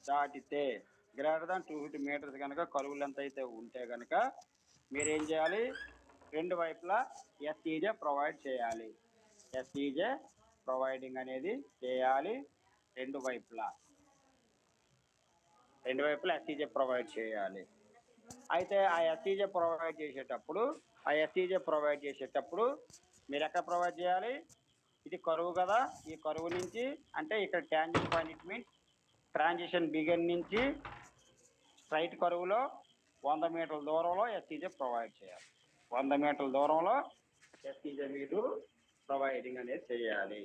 దాటితే greater than 250 metres కనుక కరువు లెంత్ అయితే ఉంటే కనుక మీరు ఏం చేయాలి, రెండు వైపులా ఎస్ఈజే ప్రొవైడ్ చేయాలి. ఎస్ఈజే ప్రొవైడింగ్ అనేది చేయాలి. రెండు వైపులా ఎస్ఈజే ప్రొవైడ్ చేయాలి. అయితే ఆ ఎస్ఈజే ప్రొవైడ్ చేసేటప్పుడు మీరు ఎక్కడ ప్రొవైడ్ చేయాలి, ఇది కరువు కదా, ఈ కరువు నుంచి అంటే ఇక్కడ tangent point it means transition begin నుంచి స్ట్రైట్ కరువులో 100 మీటర్ల దూరంలో ఎస్ఈజే ప్రొవైడ్ చేయాలి. 100 మీటర్ల దూరంలో ఎస్ఈజే మీరు ప్రొవైడింగ్ అనేది చేయాలి.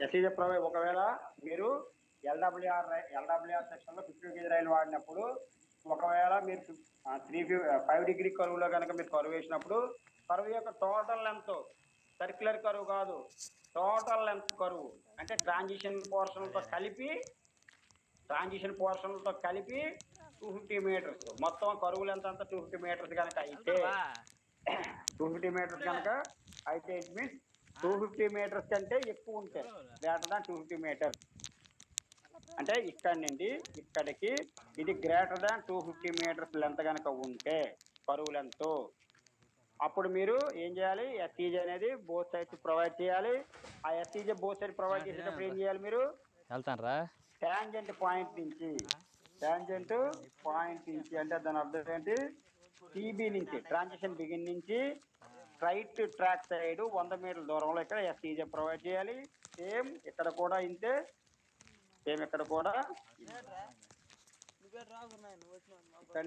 ఎస్ఈజే ప్రొవైడ్ ఒకవేళ మీరు ఎల్డబ్ల్యూఆర్ సెక్షన్ లో 50 కేజీ రైలు వాడినప్పుడు ఒకవేళ మీరు 5 డిగ్రీ కరువులో కనుక మీరు కరువు వేసినప్పుడు కరువు యొక్క టోటల్ లెంత్, సర్క్యులర్ కరువు కాదు, టోటల్ లెంత్ కరువు అంటే ట్రాన్సిషన్ పోర్షన్లతో కలిపి 250 మీటర్స్ మొత్తం కరువు లెంత్ అంతా 250 మీటర్స్ కనుక అయితే 250 మీటర్స్ కనుక అయితే ఇట్ మీన్స్ 250 మీటర్స్ కంటే ఎక్కువ ఉంటాయి. గ్రేటర్ దాన్ 250 మీటర్స్ అంటే ఇక్కడ నుండి ఇక్కడికి ఇది గ్రేటర్ దాన్ 250 మీటర్స్ లెంత్ కనుక ఉంటే కరువు లెంత్, అప్పుడు మీరు ఏం చేయాలి, ఎస్ఈజే అనేది బోత్ సైడ్స్ ప్రొవైడ్ చేయాలి. ఆ ఎస్ఈజే బోత్ సైడ్ ప్రొవైడ్ చేసేటప్పుడు ఏం చేయాలి, మీరు ట్యాంజెంట్ పాయింట్ నుంచి అంటే దాని అర్థం ఏంటి, టీబీ నుంచి ట్రాన్సిషన్ బిగిన్ నుంచి స్ట్రైట్ ట్రాక్ సైడ్ 100 మీటర్ల దూరంలో ఇక్కడ ఎస్ఈజే ప్రొవైడ్ చేయాలి. సేమ్ ఇక్కడ కూడా ఇంతే, ఇక్కడ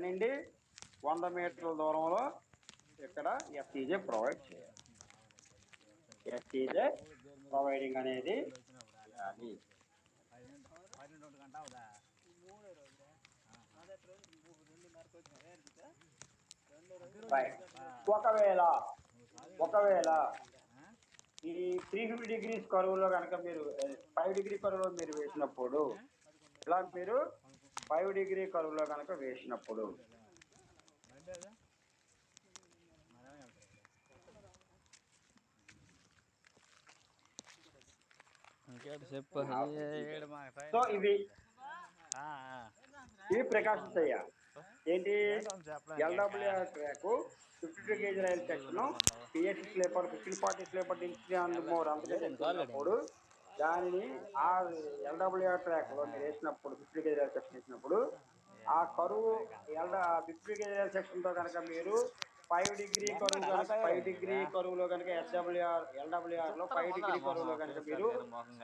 నుండి 100 మీటర్ల దూరంలో ఇక్కడ ఎస్ఈజే ప్రొవైడ్ చేయాలి. ఎస్ఈజే ప్రొవైడింగ్ అనేది చేయాలి. ఒకవేళ ఈ 350 డిగ్రీస్ కరువులో కనుక మీరు 5 డిగ్రీ కరువులో మీరు వేసినప్పుడు ఇలా మీరు 5 డిగ్రీ కరువులో కనుక వేసినప్పుడు సో ఇవి ప్రికాషన్స్ అయ్యా. ఏంటి, LWR track 52 KG rail section PS sleeper 1540 sleeper అందుకున్నప్పుడు దానిని ఆ ఎల్డబ్ల్యూఆర్ ట్రాక్ లో మీరు వేసినప్పుడు 50 కేజీ రైలు సెక్షన్ వేసినప్పుడు ఆ కరువు 50 కేజీ రైలు సెక్షన్ తో కనుక మీరు 5 డిగ్రీ కరువులో కనుక ఎల్డబ్ల్యూఆర్ లో 5 డిగ్రీ కరువులో కనుక మీరు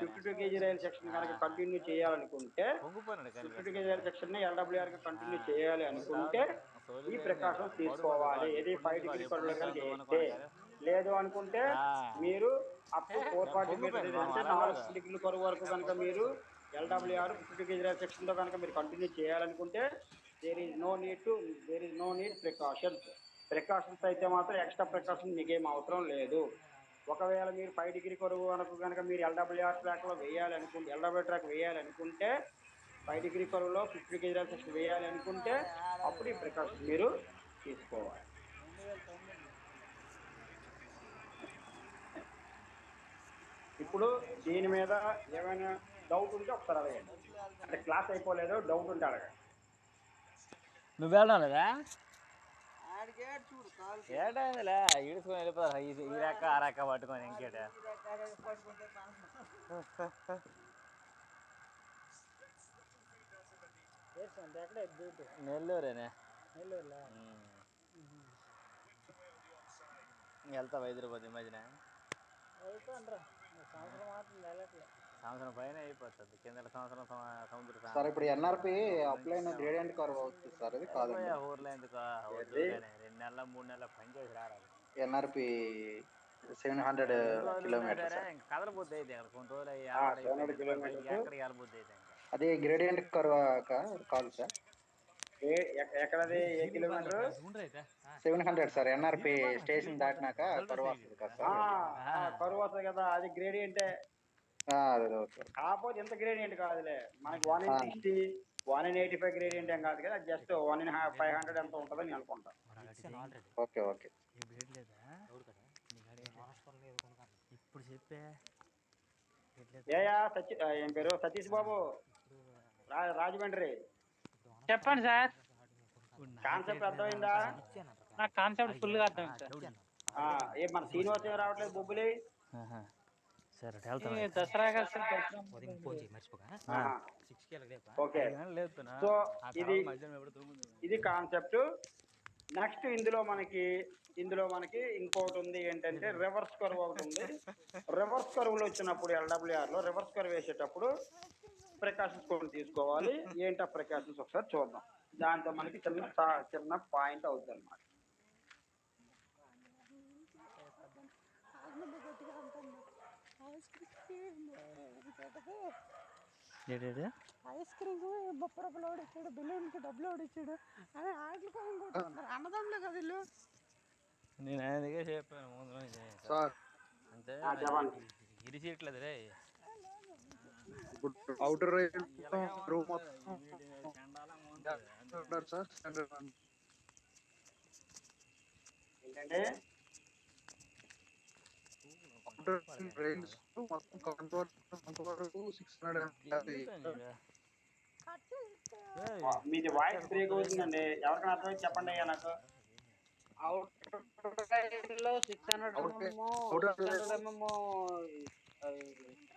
52 కేజీ రైలు సెక్షన్ కనుక కంటిన్యూ చేయాలనుకుంటే 52 కేజీ రైలు సెక్షన్ ని ఎల్డబ్ల్యూఆర్ కి కంటిన్యూ చేయాలి అనుకుంటే ఈ ప్రికాషన్స్ తీసుకోవాలి. ఇది 5 డిగ్రీ కరువులో కనుక వేస్తే, లేదు అనుకుంటే మీరు అప్ టు 440 మీటర్స్ అంటే 4 డిగ్రీల కరువు వరకు కనుక మీరు ఎల్డబ్ల్యూఆర్ 50 కేజీ రైలు సెక్షన్ తో కనుక మీరు కంటిన్యూ చేయాలనుకుంటే there is no need precautions అయితే మాత్రం ఎక్స్ట్రా ప్రికాషన్ మీకేం అవసరం లేదు. ఒకవేళ మీరు 5 డిగ్రీ కరువు కనుక మీరు ఎల్డబ్ల్యూఆర్ ట్రాక్ లో ఎల్డబ్ల్యూ ట్రాక్ వేయాలనుకుంటే 5 డిగ్రీ కరువులో 50 కేజీ రైలు సెక్షన్ వేయాలి అనుకుంటే అప్పుడు ఈ ప్రికాషన్ మీరు తీసుకోవాలి. ఇప్పుడు దీని మీద ఏమైనా డౌట్ ఉంటే ఒకసారి అడగండి. అంటే క్లాస్ అయిపోలేదు, డౌట్ ఉంటే అడగండి. నువ్వు వెళ్ళలేదా ఏటైందిలే ఈడుచుకొని వెళ్ళిపోతా, ఈ రెక్క ఆ రెక్క పట్టుకొని ఇంకేట నెల్లూరేనే వెళ్తావా హైదరాబాద్ ఈ మధ్యన? సంవత్సరం పైన అయిపోతుంది, కింద సంవత్సరం సముద్రం సార్. ఇప్పుడు ఎన్ఆర్పి అప్లైన్ గ్రేడియంట్ కర్వ్ అవుతుంది సార్, అది కాదు ఊర్లో ఎందుకు 2 నెలల 3 నెలల పని చేసి రావాలి. ఎన్ఆర్పి 700 కిలోమీటర్స్ కదలబుద్ధి అయితే కొన్ని రోజులు ఎక్కడికి వెళ్ళబుద్ధి అయితే అది గ్రేడియంట్ కర్వ్ కాదు సార్. ఎక్కడది ఏ కిలోమీటర్? 700 సార్. ఎన్ఆర్పి స్టేషన్ దాటినాక కరువు వస్తుంది కదా సార్, కరువు వస్తుంది కదా, అది గ్రేడియంటే. అదే ఓకే. కాకపోతే ఇంత గ్రేడియంట్ కాదులే, మనకి 1/60 1/85 గ్రేడియంట్ ఏం కాదు కదా, జస్ట్ 1/500 ఎంత ఉంటుందని అనుకుంటా. Okay okay. ఇప్పుడు చెప్పే ఏయా ఏం పేరు సతీష్ బాబు, రాజమండ్రి. చెప్పండి సార్. కాన్సెప్ట్ అర్థమైందా? నాకు కాన్సెప్ట్ ఫుల్ గా అర్థమైంది సార్. ఏ మన శ్రీనివాస్ ఏం రావట్లేదు బొబ్బులి? సరే ఈ దసరా ఆహా. ఓకే, లేపుతున్నా సో ఇది కాన్సెప్ట్. నెక్స్ట్ ఇందులో మనకి ఇంకోటి ఉంది ఏంటంటే రివర్స్ కర్వ్ ఒకటి ఉంది. రివర్స్ కర్వ్లు వచ్చినప్పుడు LWR లో రివర్స్ కర్వ్ వేసేటప్పుడు ప్రికాషన్స్ కొన్ని తీసుకోవాలి. ఏంటా ప్రికాషన్స్ ఒకసారి చూద్దాం. దాంతో మనకి చిన్న పాయింట్ అవుతుంది అన్నమాట. ఐస్ క్రీమ్ 30 రూపాయలు ఇచ్చాడు, బిల్లుకి డబ్బులు ఇచ్చాడు అని ఆటలు కొనుక్కుంటున్నారు. అన్నదమ్ములే కదా ఇల్లు. నేను అందుకే చెప్పాను ముందు నుంచి. సార్ అంటే ఇరిచేయట్లేదు రే. అవుటర్ రూమ్ మొత్తం సార్ ఏంటంటే మీది వాయిస్ బ్రేక్ అవుతుందండి, ఎవరికైనా అర్థమైతే చెప్పండి అయ్యా నాకు. అవుటర్ లో 600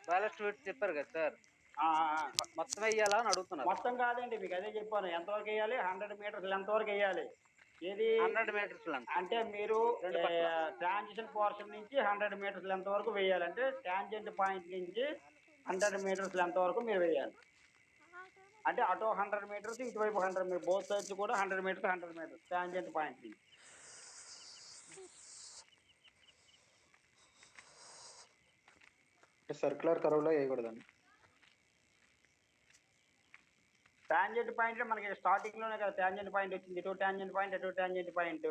బ్యాలెస్ట్ వెయిట్ చెప్పారు కదా సార్, మొత్తం వేయాలా అని అడుగుతున్నారు. మొత్తం కాదండి, మీకు అదే చెప్పాను. ఎంతవరకు వేయాలి? 100 మీటర్స్ లెంత్ వరకు వేయాలి. ఏది 100 మీటర్స్ అంటే మీరు ట్రాన్సిషన్ పోర్షన్ నుంచి 100 మీటర్స్ లెంత్ వరకు వేయాలంటే ట్యాంజెంట్ పాయింట్ నుంచి 100 మీటర్స్ లెంత్ వరకు మీరు వేయాలి. అంటే అటు 100 మీటర్స్, ఇటువైపు 100 మీటర్స్, బోత్ సైడ్స్ కూడా 100 మీటర్స్ 100 మీటర్స్ ట్యాంజెంట్ పాయింట్ నుంచి. సర్క్యులర్ కర్వ్ లో వేయకూడదండి. ట్యాంజెంట్ పాయింట్ లో మనకి స్టార్టింగ్ లోనే కదా ట్యాంజెంట్ పాయింట్ వచ్చింది. ఇటు ట్యాంజెంట్ పాయింట్, అటు ట్యాంజెంట్ పాయింట్.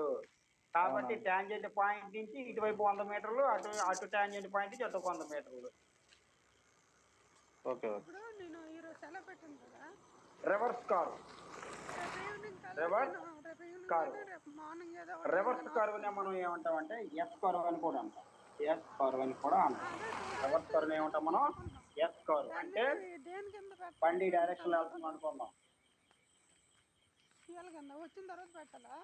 కాబట్టి ట్యాంజెంట్ పాయింట్ నుంచి ఇటువైపు 100 మీటర్లు, అటు ట్యాంజెంట్ పాయింట్ నుంచి అటు 100 మీటర్లు. ఓకే. ఇప్పుడు నేను ఈరోజు సెలవు పెట్టాను కదా, రివర్స్ కర్వ్. మార్నింగ్ ఏదో రివర్స్ కర్వ్ ని మనం ఏమంటామంటే ఎస్ కర్వ్ అని కూడా అంటాం. ఎస్ కర్వ్ అని కూడా అంటాం. రివర్స్ కర్వ్ ఏమంటాం మనం? S curve. అంటే బండి డైరెక్షన్ వెళ్తున్నాం అనుకుందాం, వచ్చిన తర్వాత పెట్టాలా?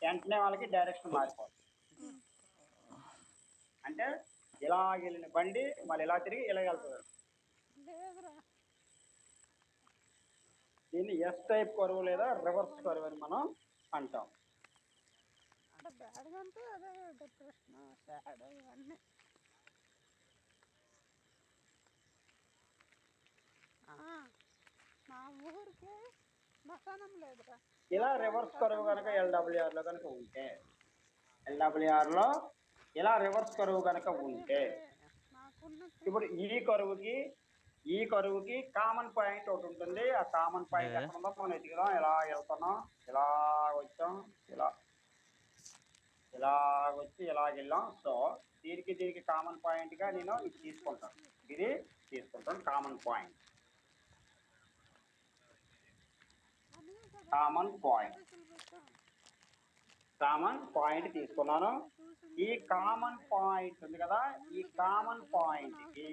వెంటనే వాళ్ళకి డైరెక్షన్ మారిపోతుంది. అంటే ఇలా వెళ్ళిన బండి మళ్ళీ ఇలా తిరిగి ఇలా వెళ్తుంది. దీన్ని ఎస్ టైప్ కర్వ్ లేదా రివర్స్ కర్వ్ అని మనం అంటాం. అంటే అదే డిప్రెషన్, సాడ్ ఇవన్నీ. మా ఊరికి మసానం లేదురా. ఇలా రివర్స్ కర్వ్ కనుక LWR లో కనుక ఉంటే, LWR లో ఇలా రివర్స్ కర్వ్ కనుక ఉంటే, ఇప్పుడు ఈ కరువుకి కామన్ పాయింట్ ఒకటి ఉంటుంది. ఆ కామన్ పాయింట్ ఎక్కడ ఉందో మనం ఎదిగిదాం. ఇలా వెళ్తున్నాం, ఇలా వచ్చాం, ఇలా వచ్చి ఇలా వెళ్ళాం. సో దీనికి కామన్ పాయింట్ గా నేను ఇది తీసుకుంటాను కామన్ పాయింట్. కామన్ పాయింట్ తీసుకున్నాను. ఈ కామన్ పాయింట్ ఉంది కదా, ఈ కామన్ పాయింట్ కి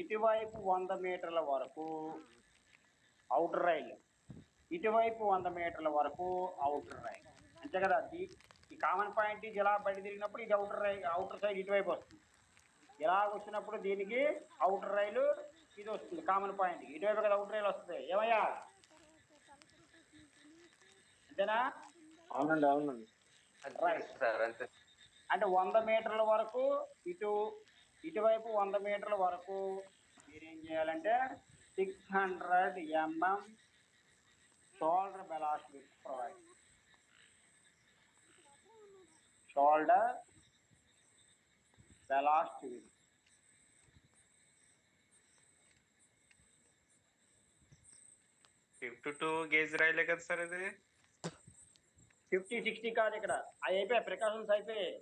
ఇటువైపు 100 మీటర్ల వరకు అవుటర్ రైల్, ఇటువైపు 100 మీటర్ల వరకు అవుటర్ రైల్, అంతే కదా. ఈ కామన్ పాయింట్ ఇలా బయట తిరిగినప్పుడు ఇది అవుటర్ సైడ్ ఇటువైపు వస్తుంది. ఇలా వచ్చినప్పుడు దీనికి అవుటర్ రైలు ఇది వస్తుంది. కామన్ పాయింట్ ఇటువైపు కదా అవుటర్ రైలు వస్తుంది. ఏమయ్యా, అంతేనా? అవునండి. అంటే 100 మీటర్ల వరకు ఇటువైపు 100 మీటర్ల వరకు మీరేం చేయాలంటే 600 mm shoulder velocity provide. Shoulder velocity 52 gauge రైలే కదా సార్ ఇది? 50-60 కాదు, ఇక్కడ అవి అయిపోయాయి, ప్రికాషన్స్ అయిపోయాయి.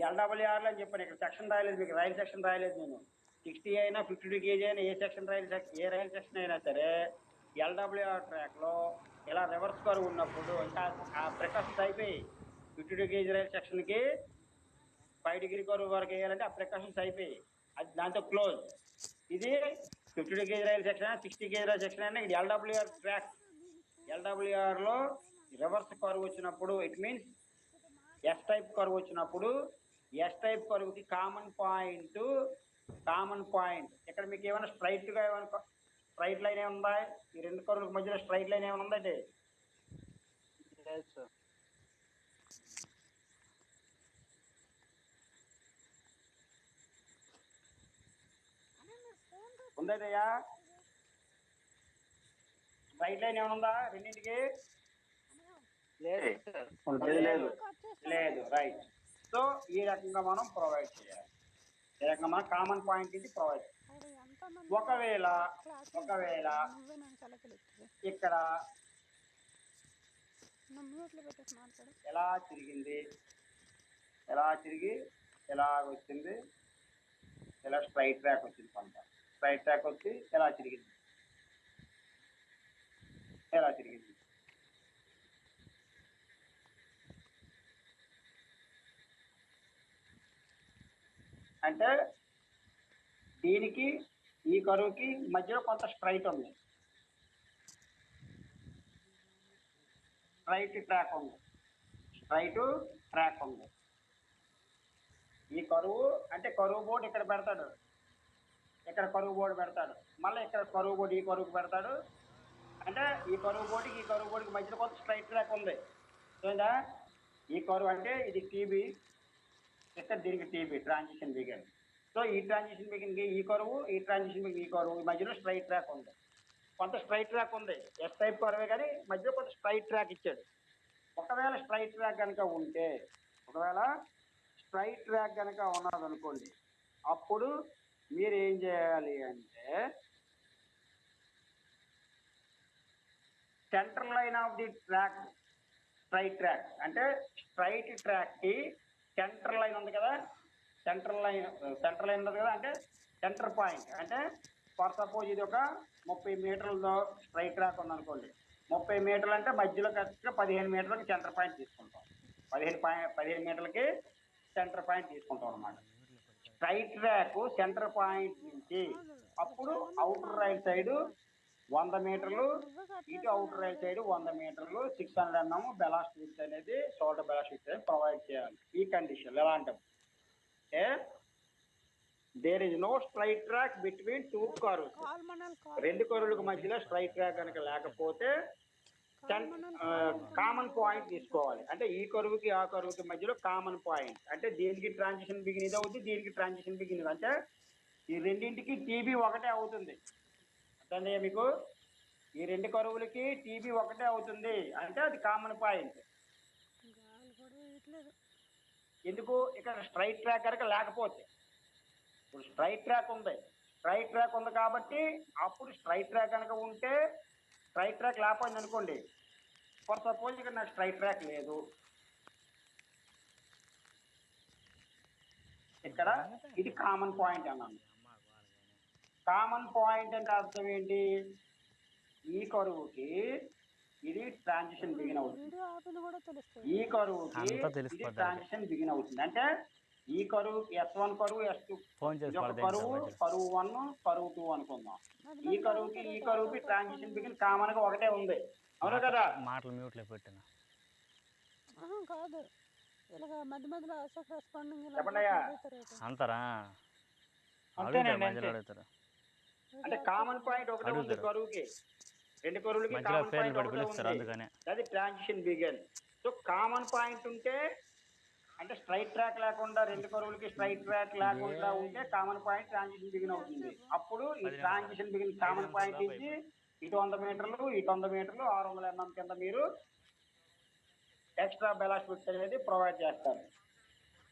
LWR అని చెప్పాను. ఇక్కడ సెక్షన్ రాయలేదు, మీకు రైల్ సెక్షన్ రాయలేదు నేను. 60 అయినా 52 కేజీ అయినా ఏ రైలు సెక్షన్ అయినా సరే ఎల్డబ్ల్యూఆర్ ట్రాక్లో ఇలా రివర్స్ కర్వ్ ఉన్నప్పుడు ఇంకా ఆ ప్రికాషన్స్ అయిపోయి 52 కేజీ రైలు సెక్షన్కి 5 డిగ్రీ కర్వ్ వరకు వేయాలంటే ఆ ప్రికాషన్స్ అయిపోయి అది దాంతో క్లోజ్. ఇది 52 KG rail section 60 KG rail section అయినా ఇది ఎల్డబ్ల్యూఆర్ ట్రాక్. ఎల్డబ్ల్యూఆర్లో రివర్స్ కర్వ్ వచ్చినప్పుడు it means S type curve వచ్చినప్పుడు ఎస్ టైప్ కర్వ్కి కామన్ పాయింట్ ఇక్కడ మీకు ఏమైనా స్ట్రైట్గా ఏమైనా స్ట్రైట్ లైన్ ఏమైనా ఉందా? ఈ రెండు కర్వ్లకు మధ్యలో స్ట్రైట్ లైన్ ఏమైనా ఉందండి? లేదు సార్. ఉందయ్యా స్ట్రైట్ లైన్ ఏమైనా ఉందా రెండింటికి? లేదు సార్. లేదు లేదు రైట్. సో ఈ రకంగా మనం ప్రొవైడ్ చేయాలి. ఈ రకంగా మనం కామన్ పాయింట్ ఇది ప్రొవైడ్ చేయాలి. ఒకవేళ ఇక్కడ ఎలా తిరిగింది, ఎలా తిరిగి ఎలా వచ్చింది, ఎలా స్ట్రైట్ ట్రాక్ వచ్చింది, కొంత స్ట్రైట్ ట్రాక్ వచ్చి ఎలా తిరిగింది అంటే దీనికి ఈ కరువుకి మధ్యలో కొంత స్ట్రైట్ ఉంది, స్ట్రైట్ ట్రాక్ ఉంది. ఈ కరువు అంటే కరువు బోర్డు ఇక్కడ పెడతాడు, ఇక్కడ కరువు బోర్డు పెడతాడు, మళ్ళీ ఇక్కడ కరువు బోర్డు ఈ కరువుకి పెడతాడు. అంటే ఈ కరువు బోర్డుకి మధ్యలో కొంత స్ట్రైట్ ట్రాక్ ఉంది. చూడండి, ఈ కరువు అంటే ఇది టీబీ, ఇక్కడ దీనికి టీబీ ట్రాన్సిషన్ బిగిన్. సో ఈ ట్రాన్సిషన్ బిగిన్కి ఈ కరువు, ఈ ట్రాన్సిషన్ బిగిన్ ఈ కరువు, ఈ మధ్యలో స్ట్రైట్ ట్రాక్ ఉంది, కొంత స్ట్రైట్ ట్రాక్ ఉంది. ఎస్ టైప్ కరువే కానీ మధ్యలో కొంత స్ట్రైట్ ట్రాక్ ఇచ్చాడు. ఒకవేళ స్ట్రైట్ ట్రాక్ కనుక ఉన్నదనుకోండి, అప్పుడు మీరు ఏం చేయాలి అంటే central line of the track, straight track అంటే స్ట్రైట్ ట్రాక్కి సెంట్రల్ లైన్ ఉంది కదా, సెంట్రల్ లైన్ ఉంది కదా, అంటే సెంటర్ పాయింట్. అంటే ఫర్ సపోజ్ ఇది ఒక 30 మీటర్లతో స్ట్రైట్ ట్రాక్ ఉందనుకోండి, 30 మీటర్లు అంటే మధ్యలో కరెక్ట్గా 15 మీటర్లకి సెంటర్ పాయింట్ తీసుకుంటాం, 15 మీటర్లకి సెంటర్ పాయింట్ తీసుకుంటాం అనమాట. స్ట్రైట్ ట్రాక్ సెంటర్ పాయింట్ నుంచి అప్పుడు అవుటర్ రైట్ సైడ్ 100 మీటర్లు, ఇటు అవుటర్ రైట్ సైడ్ 100 మీటర్లు, 600 mm బెలాస్ట్ విడ్త్ అనేది షోల్డర్ బెలాస్ట్ విడ్త్ అనేది ప్రొవైడ్ చేయాలి. ఈ కండిషన్ ఎలా అంటే there is no straight track between two curves. రెండు కర్వ్లకు మధ్యలో స్ట్రైట్ ట్రాక్ కనుక లేకపోతే కామన్ పాయింట్ తీసుకోవాలి. అంటే ఈ కరువుకి ఆ కరువుకి మధ్యలో కామన్ పాయింట్, అంటే దీనికి ట్రాన్సిషన్ బిగిన్ ఇది అవుతుంది, దీనికి ట్రాన్సిషన్ బిగిన్, అంటే ఈ రెండింటికి టీబీ ఒకటే అవుతుంది. అంటే మీకు ఈ రెండు కరువులకి టీబీ ఒకటే అవుతుంది, అంటే అది కామన్ పాయింట్. ఎందుకు? ఇక్కడ స్ట్రైట్ ట్రాక్ కనుక లేకపోతే, ఇప్పుడు స్ట్రైట్ ట్రాక్ ఉంది కాబట్టి అప్పుడు స్ట్రైట్ ట్రాక్ కనుక ఉంటే, స్ట్రైట్ ట్రాక్ లేకపోయింది అనుకోండి, ఫర్ సపోజ్ ఇక్కడ నాకు స్ట్రైట్ ట్రాక్ లేదు, ఇక్కడ ఇది కామన్ పాయింట్ అన్నాను. కామన్ పాయింట్ అంటే అర్థం ఏంటి? ఈ కరువుకి ఇది ట్రాన్సిషన్ బిగిన్ అవుతుంది, ఈ కరువుకి ఇది ట్రాన్సిషన్ బిగిన్ అవుతుంది. అంటే ఈ కరువు S1 కరువు, S2 కరువు 1, కరువు 2 అనుకుందాం. ఈ కరువుకి ట్రాన్సిషన్ బిగిన్ కామన్ గా ఒకటే ఉంది, అవును కదా? మాటలు మ్యూట్ లో పెట్టిన కాదు, ఇలాగ మధ్య మధ్యలో చెప్పండి అంటారా? అంటే కామన్ పాయింట్ ఒకటే ఉంది కరువుకి, రెండు కరువులకి కామన్ పాయింట్ ఒకటే ఉంది, అది transition begin. So common point ఉంటే, అంటే స్ట్రైట్ ట్రాక్ లేకుండా రెండు కరువులకి స్ట్రైట్ ట్రాక్ లేకుండా ఉంటే కామన్ పాయింట్ ట్రాన్సిషన్ బిగిన్ అవుతుంది. అప్పుడు ఈ ట్రాన్సిషన్ బిగిన్ కామన్ పాయింట్ నుంచి ఇటు 100 మీటర్లు, ఇటు 100 మీటర్లు, 600 mm కింద మీరు ఎక్స్ట్రా బెలాస్ట్ విడ్త్ అనేది ప్రొవైడ్ చేస్తారు.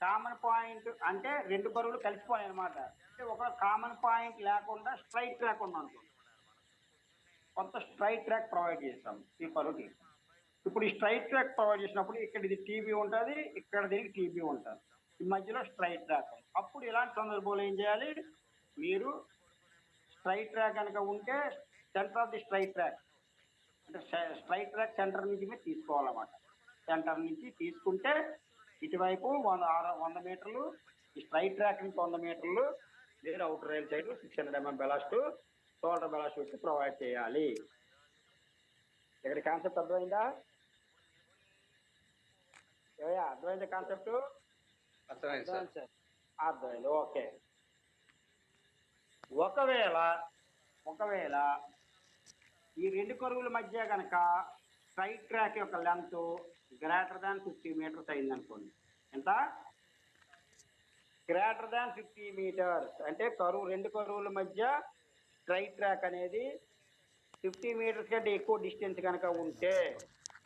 కామన్ పాయింట్ అంటే రెండు కరువులు కలిసిపోయాయి అనమాట. అంటే ఒక కామన్ పాయింట్ లేకుండా స్ట్రైట్ ట్రాక్ ఉందనుకో, కొంత స్ట్రైట్ ట్రాక్ ప్రొవైడ్ చేస్తాం ఈ కరువుకి. ఇప్పుడు ఈ స్ట్రైట్ ట్రాక్ ప్రొవైడ్ చేసినప్పుడు ఇక్కడ ఇది టీబీ ఉంటుంది, ఇక్కడ దీనికి టీబీ ఉంటుంది, ఈ మధ్యలో స్ట్రైట్ ట్రాక్. అప్పుడు ఇలాంటి సందర్భంలో ఏం చేయాలి? ఈ మీరు స్ట్రైట్ ట్రాక్ కనుక ఉంటే centre of the straight track అంటే స్ట్రైట్ ట్రాక్ సెంటర్ నుంచి మీరు తీసుకోవాలన్నమాట. సెంటర్ నుంచి తీసుకుంటే ఇటువైపు 100 మీటర్లు, ఈ స్ట్రైట్ ట్రాక్ నుంచి 100 మీటర్లు, లేదా outer rail side 600 mm బెలాస్ట్, shoulder బెలాస్ట్ పెట్టి ప్రొవైడ్ చేయాలి. ఇక్కడ కాన్సెప్ట్ అర్థమైందా? అర్థమైందా కాన్సెప్ట్? అర్థమైంది సార్. అర్థమైంది. ఓకే. ఒకవేళ ఈ రెండు కరువుల మధ్య కనుక స్ట్రైట్ ట్రాక్ యొక్క లెంత్ గ్రేటర్ దాన్ 50 మీటర్స్ అయిందనుకోండి. ఎంత? గ్రేటర్ దాన్ 50 మీటర్స్ అంటే రెండు కరువుల మధ్య స్ట్రైట్ ట్రాక్ అనేది 50 మీటర్స్ కంటే ఎక్కువ డిస్టెన్స్ కనుక ఉంటే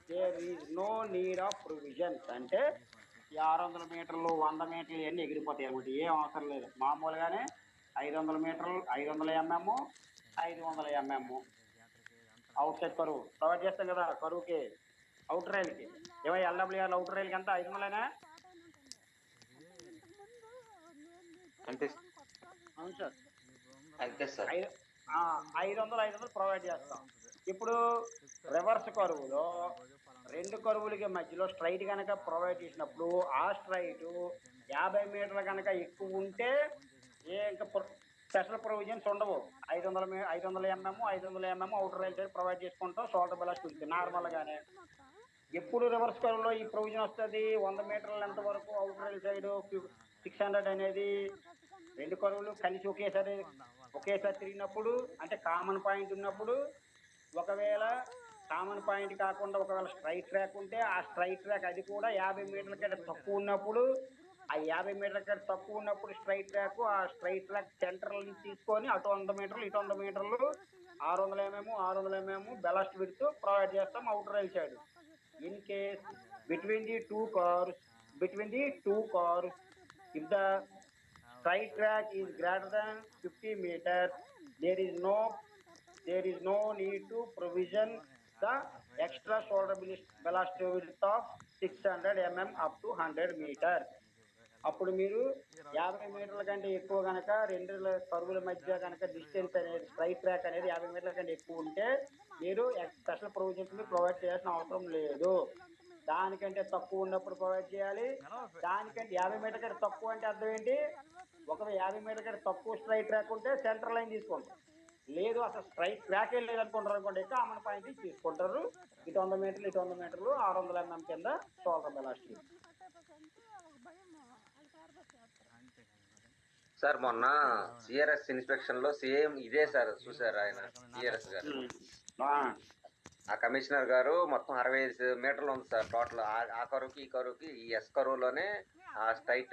there is no need of provisions. అంటే ఈ 600 మీటర్లు 100 మీటర్లు ఇవన్నీ ఎగిరిపోతాయి అనమాట. ఏం అవసరం లేదు. మామూలుగానే 500 మీటర్లు 500 mm 500 mm అవుట్ సైడ్ కరువు ప్రొవైడ్ చేస్తాం కదా. కరువుకి అవుట్ రైల్కి ఏమై LWR అవుట్ రైల్కి ఎంత 500 అంటే అవును సార్. అంతే సార్. 500 ప్రొవైడ్ చేస్తాం. ఇప్పుడు రివర్స్ కరువులో రెండు కరువులకి మధ్యలో స్ట్రైట్ కనుక ప్రొవైడ్ చేసినప్పుడు ఆ స్ట్రైట్ 50 మీటర్లు కనుక ఎక్కువ ఉంటే ఇంకా స్పెషల్ ప్రొవిజన్స్ ఉండవు. 500 mm 500 mm outer rail side provide చేసుకుంటాం. షోల్డర్ బెలాస్ట్ ఉంటుంది నార్మల్గానే. ఎప్పుడు రివర్స్ కరువులో ఈ ప్రొవిజన్ వస్తుంది? 100 మీటర్ల లెంత్ వరకు అవుటర్ రైల్ సైడ్ 600 అనేది రెండు కరువులు కలిసి ఒకేసారి తిరిగినప్పుడు, అంటే కామన్ పాయింట్ ఉన్నప్పుడు. ఒకవేళ కామన్ పాయింట్ కాకుండా ఒకవేళ స్ట్రైట్ ట్రాక్ ఉంటే ఆ స్ట్రైట్ ట్రాక్ అది కూడా 50 మీటర్ల కంటే తక్కువ ఉన్నప్పుడు, ఆ 50 మీటర్ల కంటే తక్కువ ఉన్నప్పుడు స్ట్రైట్ ట్రాక్ ఆ స్ట్రైట్ ట్రాక్ సెంటర్ నుంచి తీసుకొని అటు 100 మీటర్లు ఇటు 100 మీటర్లు 600 mm బెలాస్ట్ విడ్త్ ప్రొవైడ్ చేస్తాం outer rail side. In case between the two cars if the straight track is greater than 50 meters there is no need to provision the extra shoulder ballast width of 600 mm up to 100 meters. అప్పుడు మీరు 50 మీటర్ల కంటే ఎక్కువ కనుక రెండు కరువుల మధ్య కనుక distance అనేది స్ట్రైట్ ట్రాక్ అనేది 50 మీటర్ల కంటే ఎక్కువ ఉంటే మీరు స్పెషల్ ప్రొవిజన్స్ ప్రొవైడ్ చేయాల్సిన అవసరం లేదు. దానికంటే తక్కువ ఉన్నప్పుడు ప్రొవైడ్ చేయాలి. దానికంటే 50 మీటర్ల కంటే తక్కువ అంటే అర్థం ఏంటి? ఒకవేళ 50 మీటర్ల కంటే తక్కువ స్ట్రైట్ ట్రాక్ ఉంటే సెంటర్ లైన్ తీసుకుంటారు. లేదు అసలు స్ట్రైట్ ట్రాక్ లేదు అనుకుంటారు అనుకోండి, కామన్ పాయింట్ తీసుకుంటారు. ఇటు 100 మీటర్లు ఇటు 100 మీటర్లు 600 mm కింద షోల్డర్ బెలాస్ట్. సార్ మొన్న సిఆర్ఎస్ ఇన్స్పెక్షన్ లో సేమ్ ఇదే సార్ చూసారు ఆయన సిఆర్ఎస్ గారు. ఆ కమిషనర్ గారు మొత్తం 65 మీటర్లు ఉంది సార్ టోటల్. ఆ కరువుకి ఈ కరువుకి ఈ ఎస్ కరువులోనే ఆ స్ట్రైట్